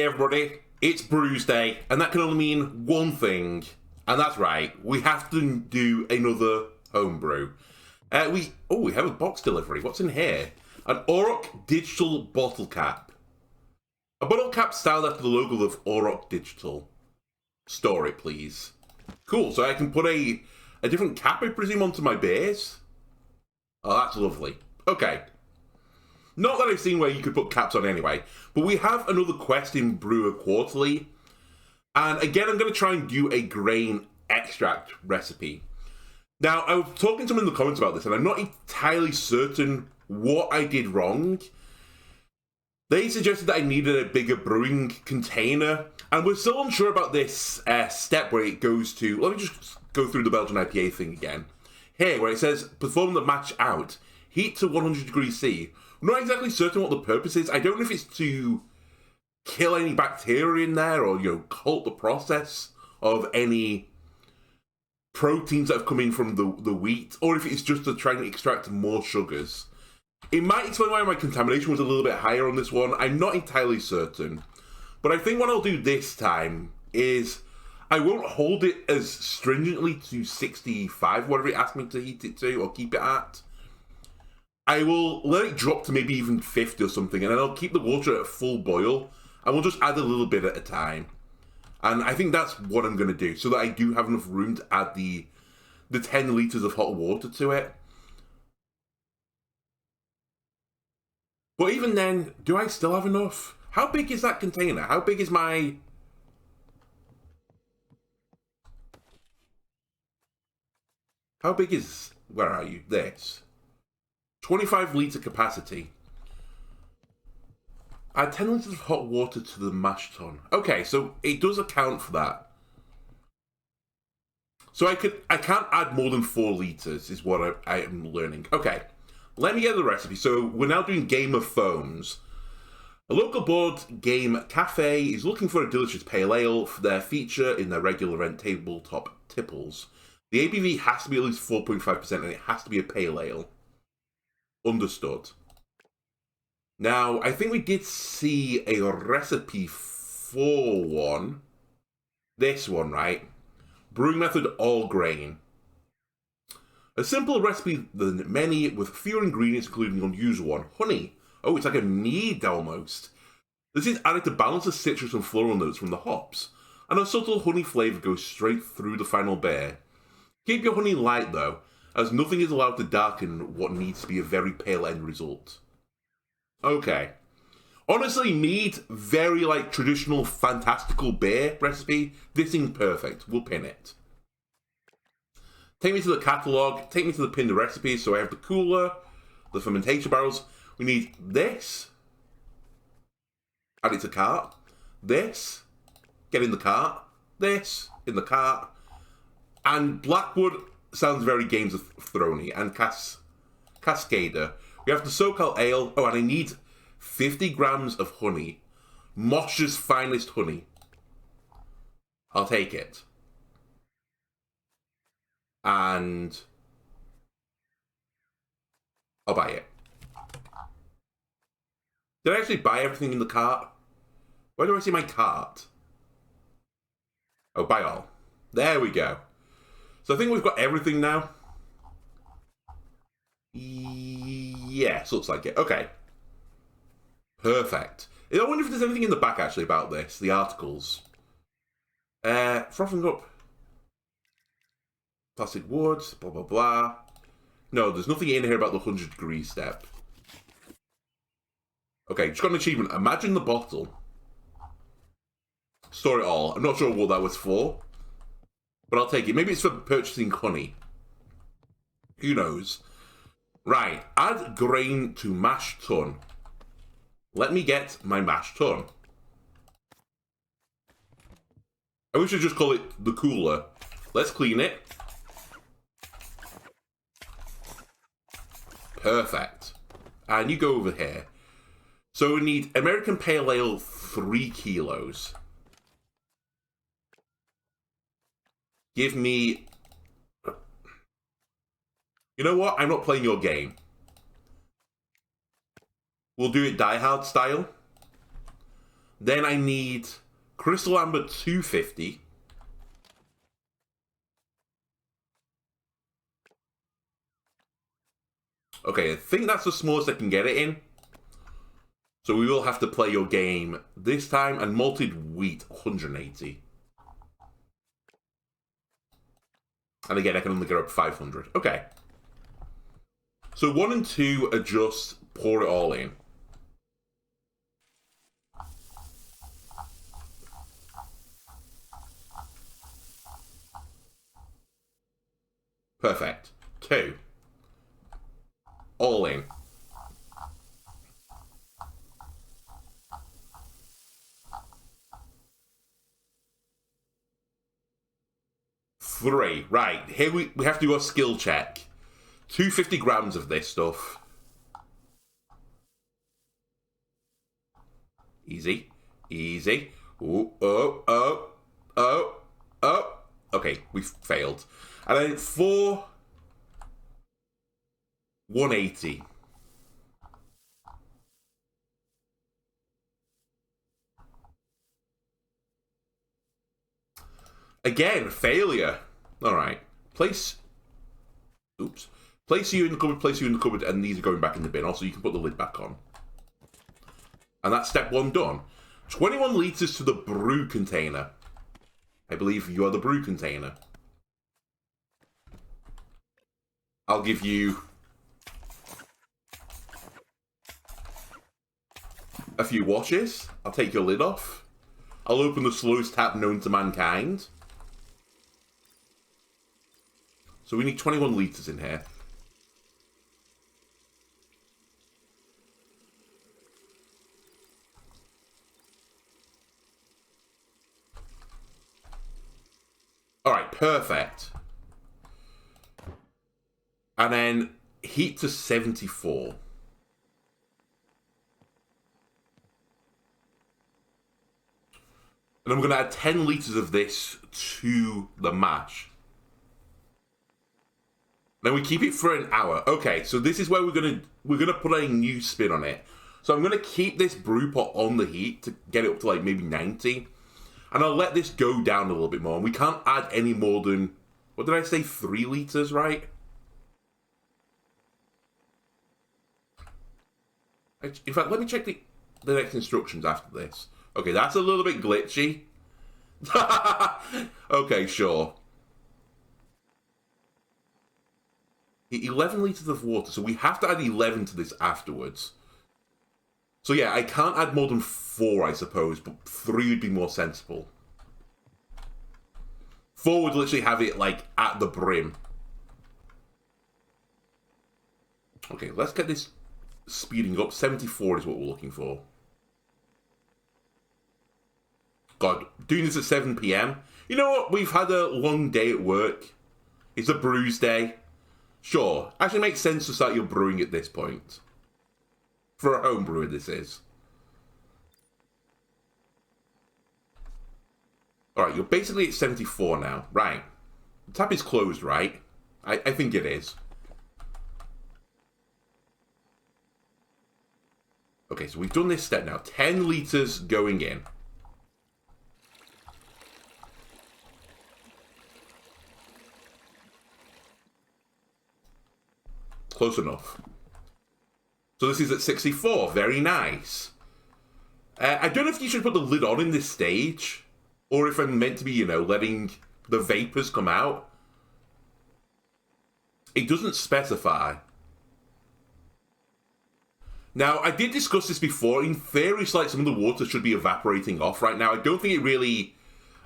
everybody, it's Brews Day, and that can only mean one thing, and that's right, we have to do another homebrew. We have a box delivery. What's in here? An Auroch digital bottle cap. A bottle cap styled after the logo of Auroch Digital. Store it, please. Cool, so I can put a different cap, I presume, onto my beers? Oh, that's lovely. Okay. Not that I've seen where you could put caps on anyway, but we have another quest in Brewer Quarterly. And again, I'm going to try and do a grain extract recipe. Now, I was talking to someone in the comments about this, and I'm not entirely certain what I did wrong. They suggested that I needed a bigger brewing container, and we're still unsure about this step where it goes to... Let me just go through the Belgian IPA thing again. Here, where it says, perform the match out, heat to 100 degrees C. I'm not exactly certain what the purpose is. I don't know if it's to kill any bacteria in there or, halt the process of any proteins that have come in from the wheat, or if it's just to try and extract more sugars. It might explain why my contamination was a little bit higher on this one. I'm not entirely certain. But I think what I'll do this time is I won't hold it as stringently to 65, whatever it asks me to heat it to or keep it at. I will let it drop to maybe even 50 or something, and then I'll keep the water at full boil, and we'll just add a little bit at a time. And I think that's what I'm going to do, so that I do have enough room to add the 10 litres of hot water to it. But even then, do I still have enough? How big is that container? How big is my... How big is... Where are you? This. 25 litre capacity. Add 10 litres of hot water to the mash tun. Okay, so it does account for that. So I can't add more than 4 litres, is what I am learning. Okay, let me get the recipe. So we're now doing Game of Foams. A local board game cafe is looking for a delicious pale ale for their feature in their regular event tabletop tipples. The ABV has to be at least 4.5% and it has to be a pale ale. Understood. Now, I think we did see a recipe for one. This one, right? Brewing method all grain. A simpler recipe than many with fewer ingredients, including an unusual one. Honey. Oh, it's like a mead almost. This is added to balance the citrus and floral notes from the hops. And a subtle honey flavour goes straight through the final beer. Keep your honey light though, as nothing is allowed to darken what needs to be a very pale end result. Okay. Honestly, mead, very traditional fantastical beer recipe. This seems perfect. We'll pin it. Take me to the catalogue. Take me to the pinned recipes. So I have the cooler, the fermentation barrels. We need this. Add it to cart. This. Get in the cart. This. In the cart. And Blackwood sounds very Games of Thrones-y. And Cascader. We have the SoCal Ale. Oh, and I need 50 grams of honey. Mosh's finest honey. I'll take it. And I'll buy it. Did I actually buy everything in the cart? Where do I see my cart? Oh, buy all. There we go. So I think we've got everything now. Yes, looks like it. Okay. Perfect. I wonder if there's anything in the back actually about this, the articles. Frothing up. Plastic wood, blah, blah, blah. No, there's nothing in here about the 100 degree step. Okay, just got an achievement. Imagine the bottle. Store it all. I'm not sure what that was for, but I'll take it. Maybe it's for purchasing honey. Who knows? Right, add grain to mash tun. Let me get my mash tun. I wish I'd just call it the cooler. Let's clean it. Perfect. And you go over here. So we need American Pale Ale 3 kilos. Give me... You know what? I'm not playing your game. We'll do it Die Hard style. Then I need Crystal Amber 250. Okay, I think that's the smallest I can get it in. So we will have to play your game this time. And malted wheat, 180. And again, I can only get up 500. Okay. So 1 and 2 are just pour it all in. Perfect. 2. All in. 3. Right, here we have to do a skill check. 250 grams of this stuff. Easy. Easy. Ooh, oh, oh, oh, oh. Okay, we've failed. And then 4... 180. Again, failure. Alright. Place... Oops. Place you in the cupboard, place you in the cupboard, and these are going back in the bin. Also, you can put the lid back on. And that's step 1 done. 21 litres to the brew container. I believe you are the brew container. I'll give you a few washes. I'll take your lid off. I'll open the slowest tap known to mankind. So we need 21 litres in here. Alright, perfect. And then heat to 74. And I'm going to add 10 litres of this to the mash. Then we keep it for an hour. Okay, so this is where we're gonna put a new spin on it. So I'm gonna keep this brew pot on the heat to get it up to like maybe 90. And I'll let this go down a little bit more. And we can't add any more than, what did I say, 3 litres, right? In fact, let me check the next instructions after this. Okay, that's a little bit glitchy. Okay, sure. 11 litres of water, so we have to add 11 to this afterwards. So yeah, I can't add more than 4, I suppose, but 3 would be more sensible. 4 would literally have it, like, at the brim. Okay, let's get this speeding up. 74 is what we're looking for. God, doing this at 7 PM? You know what? We've had a long day at work. It's a brews day. Sure, actually makes sense to start your brewing at this point. For a home brewer, this is. Alright, you're basically at 74 now. Right. The tap is closed, right? I think it is. Okay, so we've done this step now. 10 litres going in. Close enough. So this is at 64. Very nice. I don't know if you should put the lid on in this stage, or if I'm meant to be, you know, letting the vapors come out. It doesn't specify. Now, I did discuss this before. In theory, it's like some of the water should be evaporating off right now. I don't think it really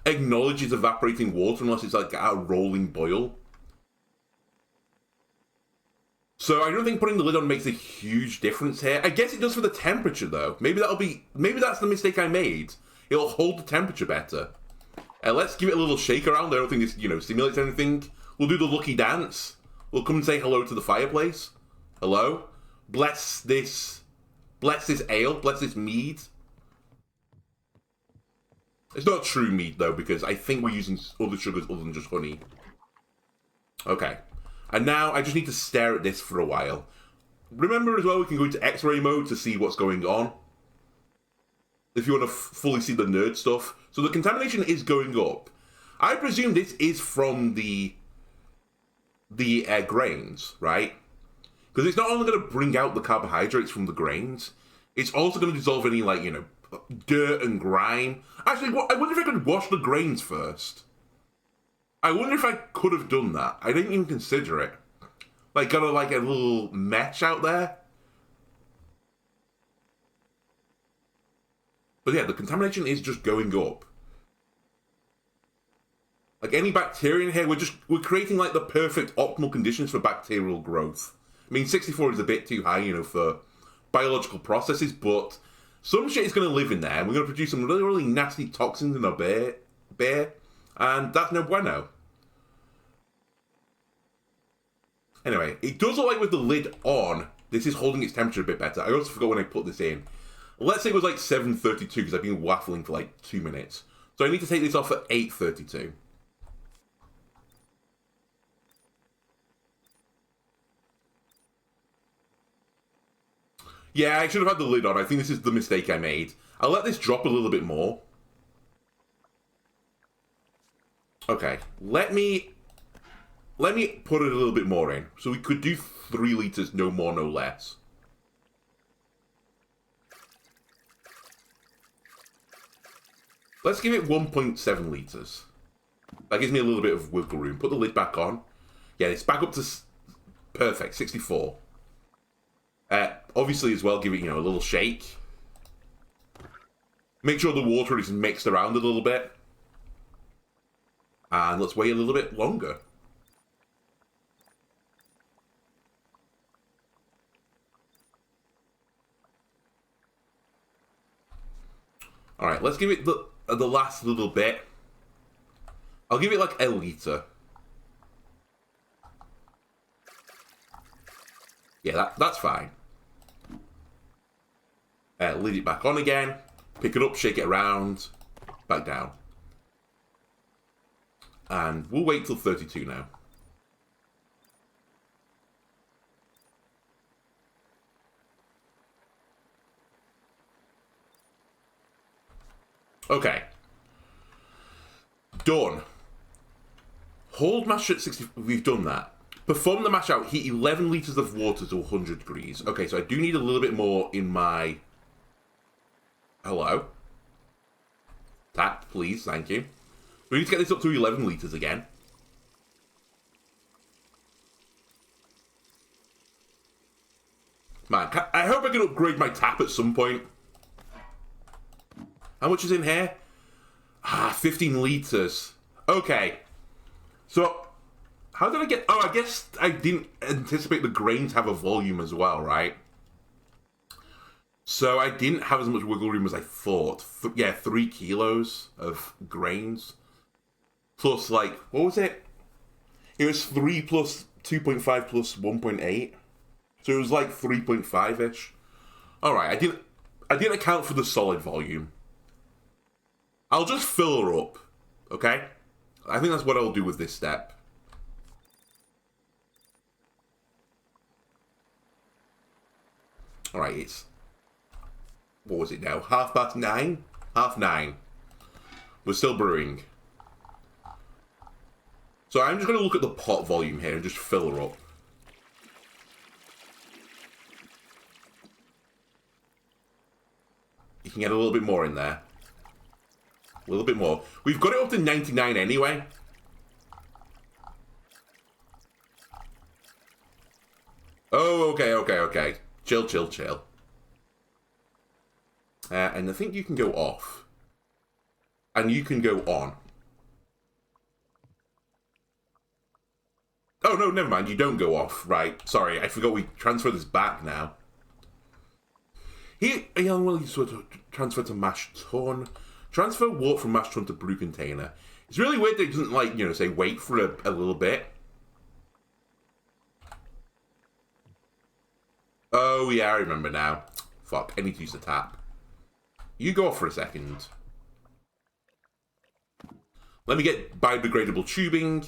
acknowledges evaporating water unless it's like a rolling boil. So I don't think putting the lid on makes a huge difference here. I guess it does for the temperature, though. Maybe that's the mistake I made. It'll hold the temperature better. Let's give it a little shake around. I don't think this, you know, stimulates anything. We'll do the lucky dance. We'll come and say hello to the fireplace. Hello. Bless this ale. Bless this mead. It's not true mead, though, because I think we're using other sugars other than just honey. Okay. And now I just need to stare at this for a while. Remember as well, we can go into X-ray mode to see what's going on. if you want to fully see the nerd stuff. So the contamination is going up. I presume this is from the grains, right? Because it's not only going to bring out the carbohydrates from the grains, it's also going to dissolve any, like, you know, dirt and grime. Actually, I wonder if I could wash the grains first. I wonder if I could have done that. I didn't even consider it. Like, got a little mesh out there. But yeah, the contamination is just going up. Like, any bacteria in here, we're creating, like, the perfect optimal conditions for bacterial growth. I mean, 64 is a bit too high, you know, for biological processes, but some shit is going to live in there, and we're going to produce some really, really nasty toxins in our beer, and that's no bueno. Anyway, it does look like with the lid on, this is holding its temperature a bit better. I also forgot when I put this in. Let's say it was like 7:32, because I've been waffling for like 2 minutes. So I need to take this off at 8:32. Yeah, I should have had the lid on. I think this is the mistake I made. I'll let this drop a little bit more. Okay, let me put it a little bit more in. So we could do 3 liters, no more, no less. Let's give it 1.7 liters. That gives me a little bit of wiggle room. Put the lid back on. Yeah, it's back up to perfect, 64. Obviously, as well, give it, you know, a little shake. Make sure the water is mixed around a little bit. And let's wait a little bit longer. Alright, let's give it the last little bit. I'll give it like a liter. Yeah, that's fine. Lid it back on again. Pick it up, shake it around. Back down. And we'll wait till 32 now. Okay. Done. Hold mash at 60. We've done that. Perform the mash out. Heat 11 litres of water to 100 degrees. Okay, so I do need a little bit more in my... Hello? Tap, please. Thank you. We need to get this up to 11 litres again. Man, I hope I can upgrade my tap at some point. How much is in here? 15 litres. Okay. So, how did I get... Oh, I guess I didn't anticipate the grains have a volume as well, right? So I didn't have as much wiggle room as I thought. Yeah, 3 kilos of grains. Plus, like, what was it? It was 3 plus 2.5 plus 1.8. So it was like 3.5-ish. Alright, I didn't account for the solid volume. I'll just fill her up, okay? I think that's what I'll do with this step. Alright, it's... What was it now? 9:30? 9:30. We're still brewing. So I'm just going to look at the pot volume here and just fill her up. You can get a little bit more in there. A little bit more. We've got it up to 99 anyway. Oh, okay. Chill. And I think you can go off. And you can go on. Oh, no, never mind. You don't go off. Right. Sorry, I forgot we transfer this back now. Here, well, you sort of transfer to mash tun. Transfer water from mash tun to brew container. It's really weird that it doesn't, like, you know, say wait for a little bit. Oh, yeah, I remember now. Fuck, I need to use the tap. You go off for a second. Let me get biodegradable tubing.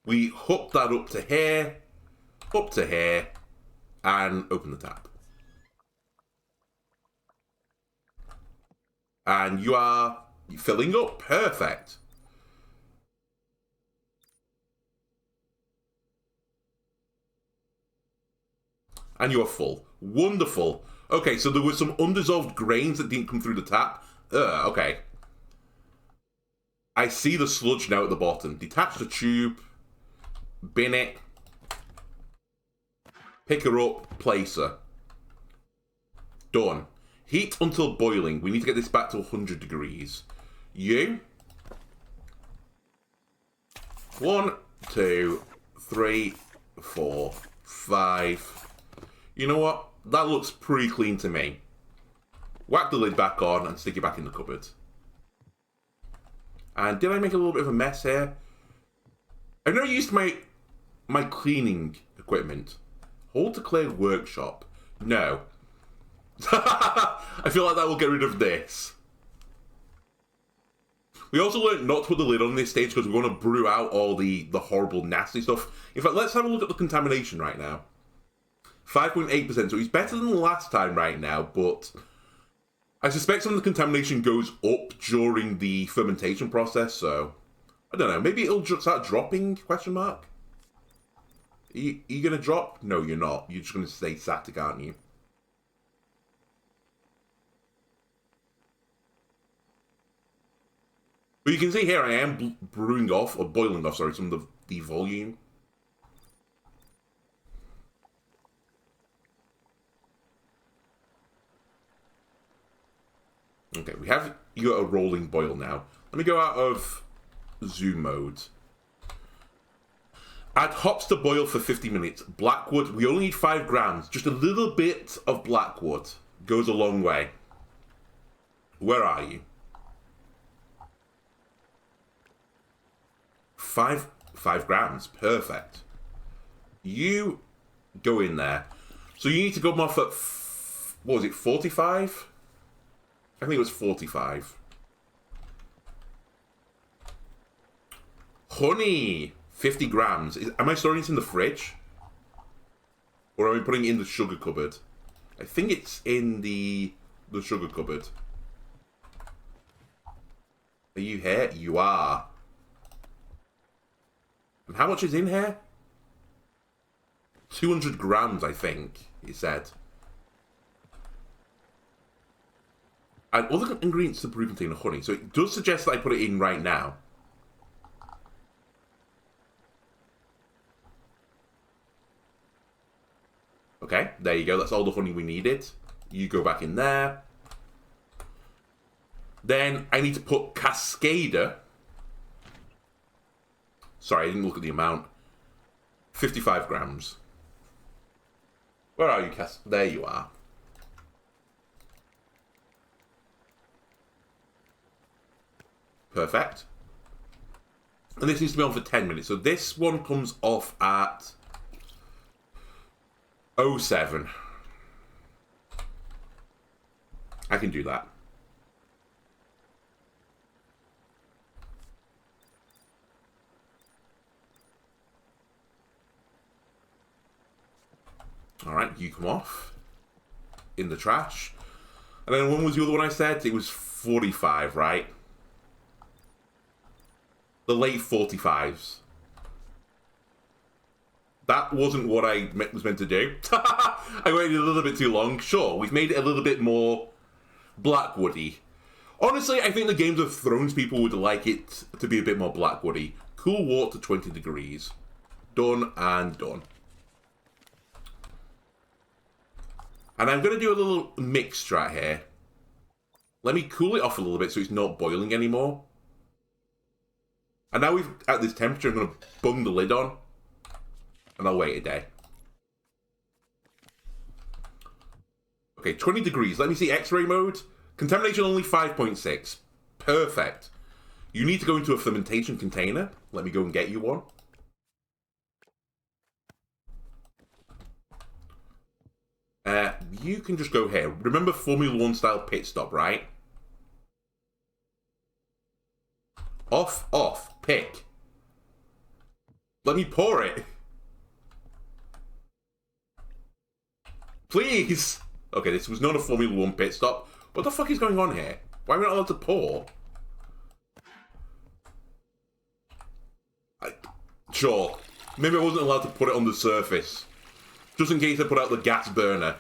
We hook that up to here, and open the tap. And you are filling up. Perfect. And you are full. Wonderful. Okay, so there were some undissolved grains that didn't come through the tap. Okay. I see the sludge now at the bottom. Detach the tube. Bin it. Pick her up. Place her. Done. Heat until boiling. We need to get this back to 100 degrees. You. 1, 2, 3, 4, 5. You know what? That looks pretty clean to me. Whack the lid back on and stick it back in the cupboard. And did I make a little bit of a mess here? I've never used my cleaning equipment. Hold to clear workshop. No. I feel like that will get rid of this. We also learned not to put the lid on this stage because we want to brew out all the horrible, nasty stuff. In fact, let's have a look at the contamination right now. 5.8%, so he's better than the last time right now, but I suspect some of the contamination goes up during the fermentation process, so I don't know. Maybe it'll just start dropping, question mark? Are you going to drop? No, you're not. You're just going to stay static, aren't you? But you can see here I am brewing off, or boiling off, sorry, some of the volume. Okay, we have you got a rolling boil now. Let me go out of zoom mode. Add hops to boil for 50 minutes. Blackwood, we only need 5 grams. Just a little bit of blackwood goes a long way. Where are you? 5 grams, perfect. You go in there. So you need to go off at, what was it, 45? I think it was 45. Honey, 50 grams. Am I storing this in the fridge? Or am I putting it in the sugar cupboard? I think it's in the sugar cupboard. Are you here? You are. And how much is in here? 200 grams, I think, it said. And other ingredients to brew contain honey. So it does suggest that I put it in right now. Okay, there you go. That's all the honey we needed. You go back in there. Then I need to put Cascada. Sorry, I didn't look at the amount. 55 grams. Where are you, Cass? There you are. Perfect. And this needs to be on for 10 minutes. So this one comes off at 07. I can do that. Alright, you come off. In the trash. And then when was the other one I said? It was 45, right? The late 45s. That wasn't what I was meant to do. I waited a little bit too long. Sure, we've made it a little bit more Blackwoody. Honestly, I think the Games of Thrones people would like it to be a bit more Blackwoody. Cool water to 20 degrees. Done and done. And I'm going to do a little mix right here. Let me cool it off a little bit so it's not boiling anymore. And now we've at this temperature, I'm going to bung the lid on. And I'll wait a day. Okay, 20 degrees. Let me see X-ray mode. Contamination only 5.6. Perfect. You need to go into a fermentation container. Let me go and get you one. You can just go here. Remember Formula 1 style pit stop, right? Off, off, pick. Let me pour it. Please. Okay, this was not a Formula 1 pit stop. What the fuck is going on here? Why are we not allowed to pour? Sure. Maybe I wasn't allowed to put it on the surface. Just in case I put out the gas burner.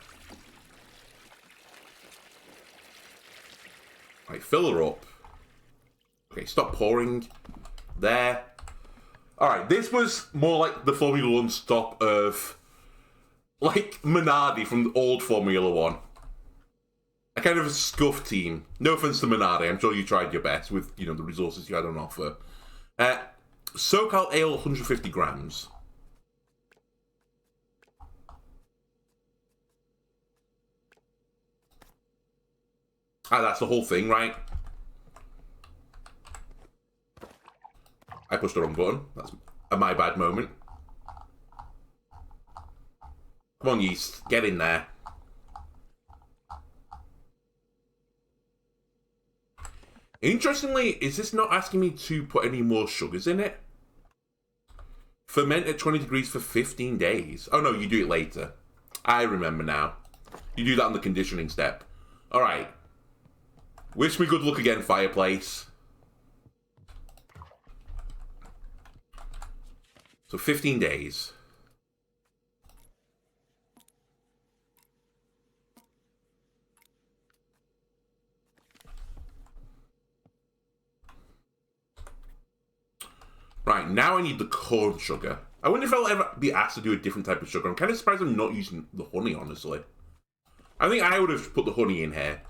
Right, fill her up. Okay, stop pouring. There. Alright, this was more like the Formula 1 stop of... like Minardi from the old Formula 1. A kind of a scuff team. No offense to Minardi, I'm sure you tried your best with, you know, the resources you had on offer. SoCal Ale, 150 grams. Ah, that's the whole thing, right? I pushed the wrong button. That's a my bad moment. Come on, yeast. Get in there. Interestingly, is this not asking me to put any more sugars in it? Ferment at 20 degrees for 15 days. Oh no, you do it later. I remember now. You do that on the conditioning step. Alright. Wish me good luck again, fireplace. So 15 days. Right, now I need the corn sugar. I wonder if I'll ever be asked to do a different type of sugar. I'm kind of surprised I'm not using the honey, honestly. I think I would have put the honey in here.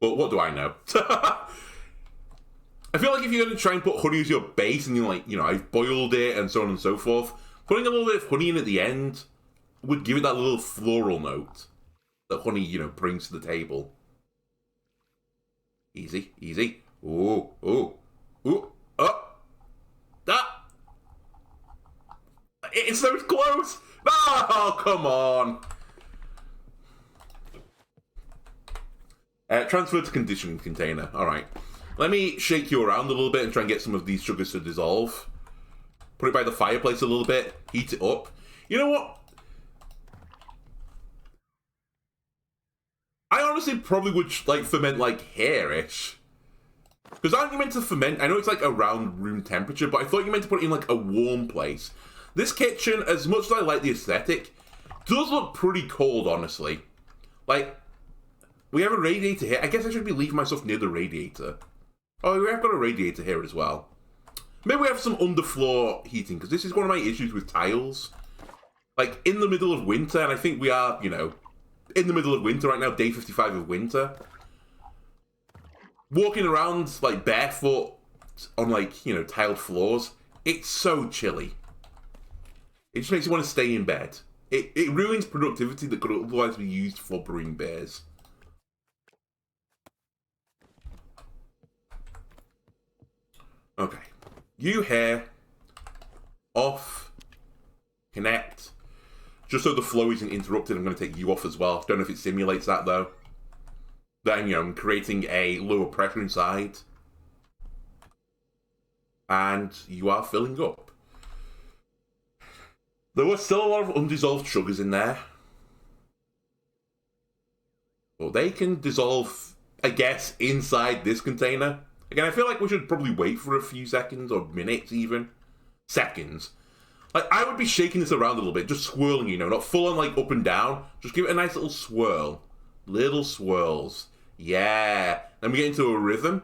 But what do I know? I feel like if you're going to try and put honey as your base and you're like, you know, I've boiled it and so on and so forth, putting a little bit of honey in at the end would give it that little floral note that honey, you know, brings to the table. Easy, easy. Ooh, ooh, ooh, up. Ah! It's so close! Oh, come on! Transfer to conditioning container. Alright. Let me shake you around a little bit and try and get some of these sugars to dissolve. Put it by the fireplace a little bit. Heat it up. You know what? I honestly probably would like ferment like here-ish. Because aren't you meant to ferment? I know it's like around room temperature, but I thought you meant to put it in like a warm place. This kitchen, as much as I like the aesthetic, does look pretty cold, honestly. Like, we have a radiator here. I guess I should be leaving myself near the radiator. Oh, we have got a radiator here as well. Maybe we have some underfloor heating, because this is one of my issues with tiles. Like, in the middle of winter, and I think we are, you know, in the middle of winter right now, day 55 of winter. Walking around, like, barefoot on, like, you know, tiled floors, it's so chilly. It just makes you want to stay in bed. It ruins productivity that could otherwise be used for brewing beers. Okay. You here. Off. Connect. Just so the flow isn't interrupted, I'm going to take you off as well. Don't know if it simulates that, though. Then, you know, I'm creating a lower pressure inside. And you are filling up. There was still a lot of undissolved sugars in there. Well, they can dissolve, I guess, inside this container. Again, I feel like we should probably wait for a few seconds, or minutes even. Seconds. Like, I would be shaking this around a little bit, just swirling, you know, not full on, like, up and down. Just give it a nice little swirl. Little swirls. Yeah. Then we get into a rhythm.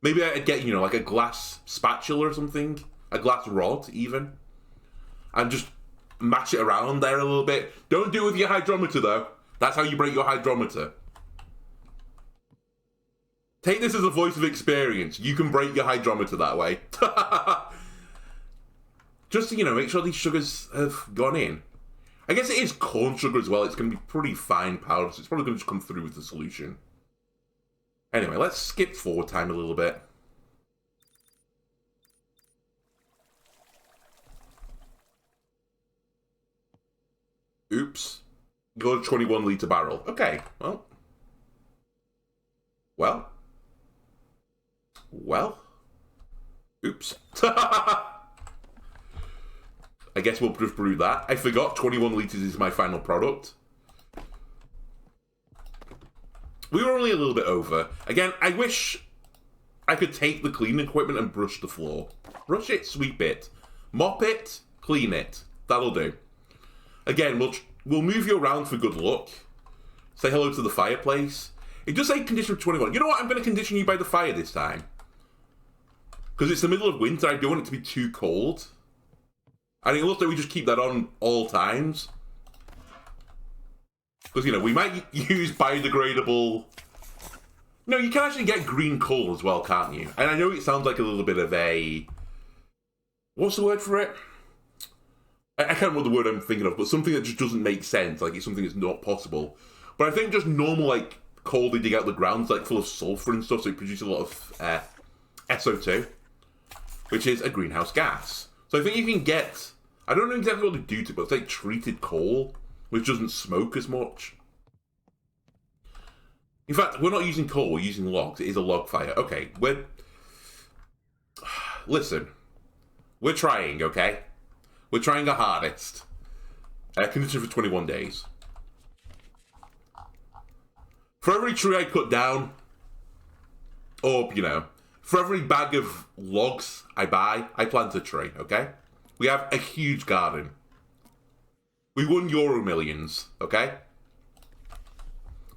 Maybe I'd get, you know, like a glass spatula or something. A glass rod, even. And just mash it around there a little bit. Don't do it with your hydrometer, though. That's how you break your hydrometer. Take this as a voice of experience. You can break your hydrometer that way. Just to, you know, make sure these sugars have gone in. I guess it is corn sugar as well. It's going to be pretty fine powder, so it's probably going to just come through with the solution. Anyway, let's skip forward time a little bit. Oops. Go to 21 litre barrel. Okay, well. Well. Oops. I guess we'll just brew that. I forgot 21 litres is my final product. We were only a little bit over. Again, I wish I could take the cleaning equipment and brush the floor. Brush it, sweep it. Mop it, clean it. That'll do. Again, we'll move you around for good luck. Say hello to the fireplace. It does say condition of 21. You know what? I'm going to condition you by the fire this time. Because it's the middle of winter, I don't want it to be too cold. And it looks like we just keep that on all times. Because, you know, we might use biodegradable... No, you can actually get green coal as well, can't you? And I know it sounds like a little bit of a... What's the word for it? I can't remember the word I'm thinking of, but something that just doesn't make sense. Like, it's something that's not possible. But I think just normal, like, coal they dig out the ground is, like, full of sulfur and stuff, so it produces a lot of SO2, which is a greenhouse gas. So I think you can get... I don't know exactly what to do to it, but it's like treated coal, which doesn't smoke as much. In fact, we're not using coal, we're using logs. It is a log fire. Okay, Listen. We're trying, okay? We're trying our hardest. Condition for 21 days. For every tree I cut down, or, you know, for every bag of logs I buy, I plant a tree, okay? We have a huge garden. We won Euro Millions, okay?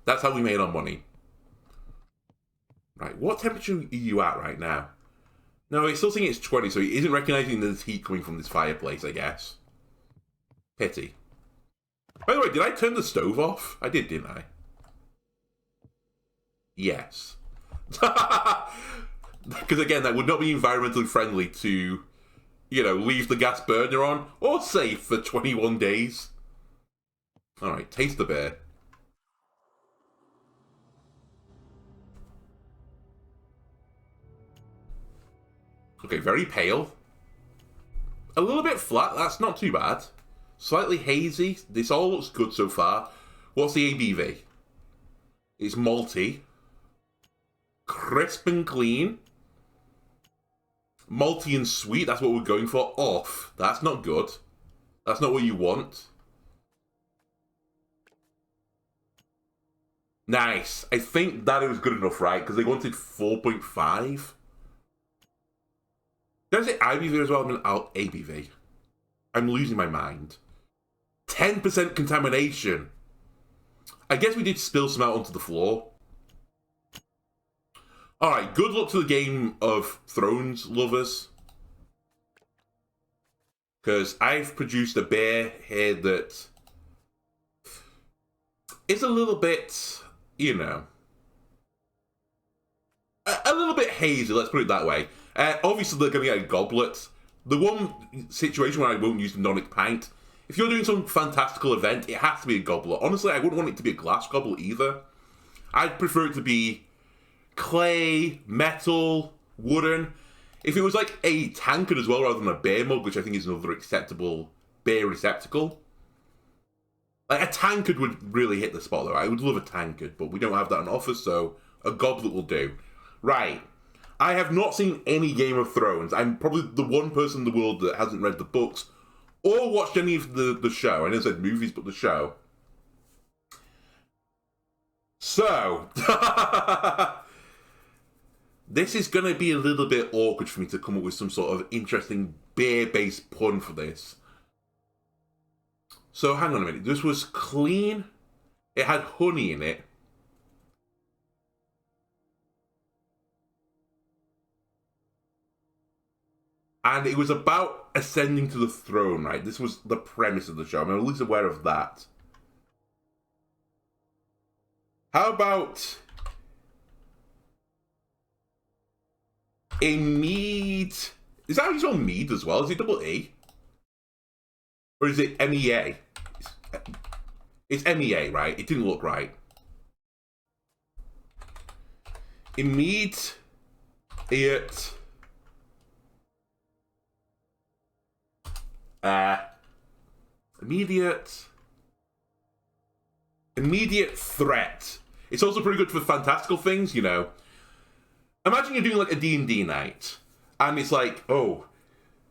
That's how we made our money. Right, what temperature are you at right now? No, it's still saying it's 20, so he isn't recognising there's heat coming from this fireplace, I guess. Pity. By the way, did I turn the stove off? I did, didn't I? Yes. Because again, that would not be environmentally friendly to, you know, leave the gas burner on, or safe for 21 days. Alright, taste the beer. Okay, very pale. A little bit flat, that's not too bad. Slightly hazy, this all looks good so far. What's the ABV? It's malty. Crisp and clean. Malty and sweet, that's what we're going for. Off, that's not good. That's not what you want. Nice. I think that was good enough, right? Because they wanted 4.5. Did I say IBV as well? I mean ABV. I'm losing my mind. 10% contamination. I guess we did spill some out onto the floor. Alright, good luck to the Game of Thrones lovers. Because I've produced a beer here that is a little bit, you know, a little bit hazy, let's put it that way. Obviously, they're going to get a goblet. The one situation where I won't use the Nonic pint, if you're doing some fantastical event, it has to be a goblet. Honestly, I wouldn't want it to be a glass goblet either. I'd prefer it to be clay, metal, wooden. If it was like a tankard as well rather than a beer mug, which I think is another acceptable beer receptacle. Like a tankard would really hit the spot though. I would love a tankard, but we don't have that on offer, so a goblet will do. Right. I have not seen any Game of Thrones. I'm probably the one person in the world that hasn't read the books or watched any of the show. I know I said movies, but the show. So, this is going to be a little bit awkward for me to come up with some sort of interesting beer-based pun for this. So, hang on a minute. This was clean. It had honey in it. And it was about ascending to the throne, right? This was the premise of the show. I'm at least aware of that. How about a mead? Is that how you spell mead as well? Is it double E? Or is it MEA? It's MEA, right? It didn't look right. Immediate. Immediate threat. It's also pretty good for fantastical things, you know. Imagine you're doing like a D&D night, and it's like, oh,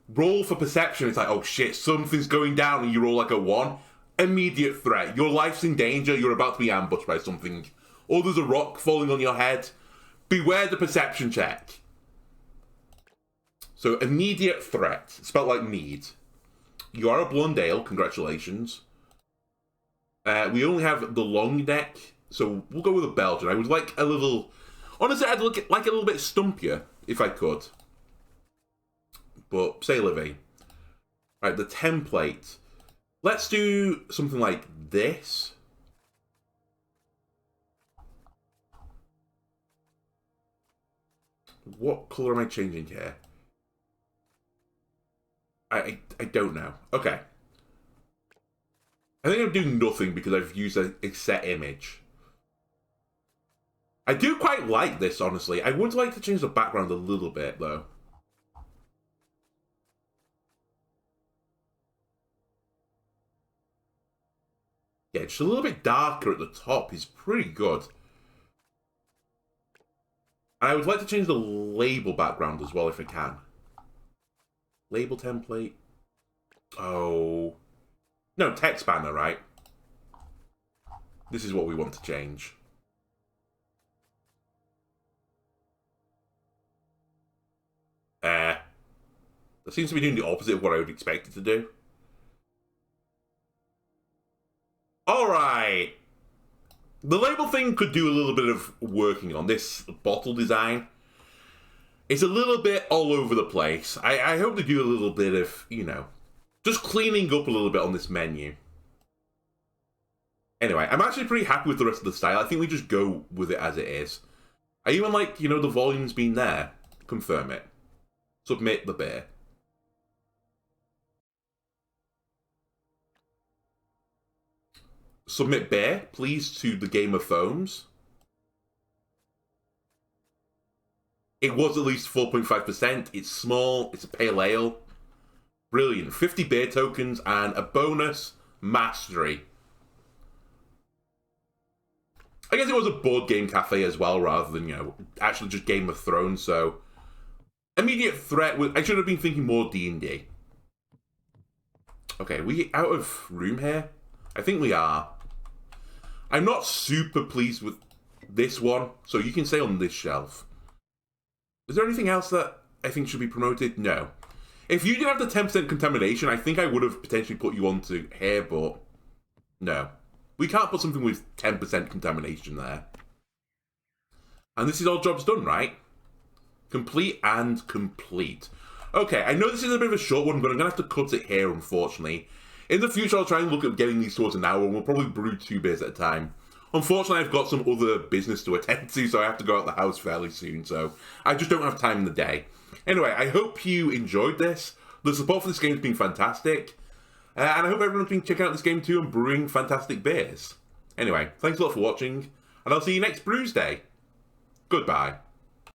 roll for perception. It's like, oh shit, something's going down, and you roll like a 1. Immediate threat. Your life's in danger. You're about to be ambushed by something or there's a rock falling on your head, beware the perception check. So, immediate threat, spelled like need. You are a blonde ale, congratulations. We only have the long neck, so we'll go with a Belgian. I would like a little... Honestly, I'd like a little bit stumpier, if I could. But, say Livy. Right, the template. Let's do something like this. What colour am I changing here? I don't know. Okay. I think I'm doing nothing because I've used a set image. I do quite like this, honestly. I would like to change the background a little bit, though. Yeah, just a little bit darker at the top is pretty good. And I would like to change the label background as well if I can. Label template. Oh. No, text banner, right? This is what we want to change. That seems to be doing the opposite of what I would expect it to do. Alright. The label thing could do a little bit of working on this bottle design. It's a little bit all over the place. I hope they do a little bit of, you know, just cleaning up a little bit on this menu. Anyway, I'm actually pretty happy with the rest of the style. I think we just go with it as it is. I even like, you know, the volume's been there. Confirm it. Submit the beer. Submit beer, please, to the Game of Foams. It was at least 4.5%. It's small. It's a pale ale. Brilliant. 50 beer tokens and a bonus mastery. I guess it was a board game cafe as well, rather than, you know, actually just Game of Thrones, so... Immediate threat was... I should have been thinking more D&D. Okay, are we out of room here? I think we are. I'm not super pleased with this one, so you can stay on this shelf. Is there anything else that I think should be promoted? No. If you didn't have the 10% contamination, I think I would have potentially put you onto here, but no. We can't put something with 10% contamination there. And this is all jobs done, right? Complete and complete. Okay, I know this is a bit of a short one, but I'm going to have to cut it here, unfortunately. In the future, I'll try and look at getting these towards an hour, and we'll probably brew 2 beers at a time. Unfortunately, I've got some other business to attend to, so I have to go out the house fairly soon, so I just don't have time in the day. Anyway, I hope you enjoyed this. The support for this game has been fantastic. And I hope everyone's been checking out this game too and brewing fantastic beers. Anyway, thanks a lot for watching, and I'll see you next Brews Day. Goodbye.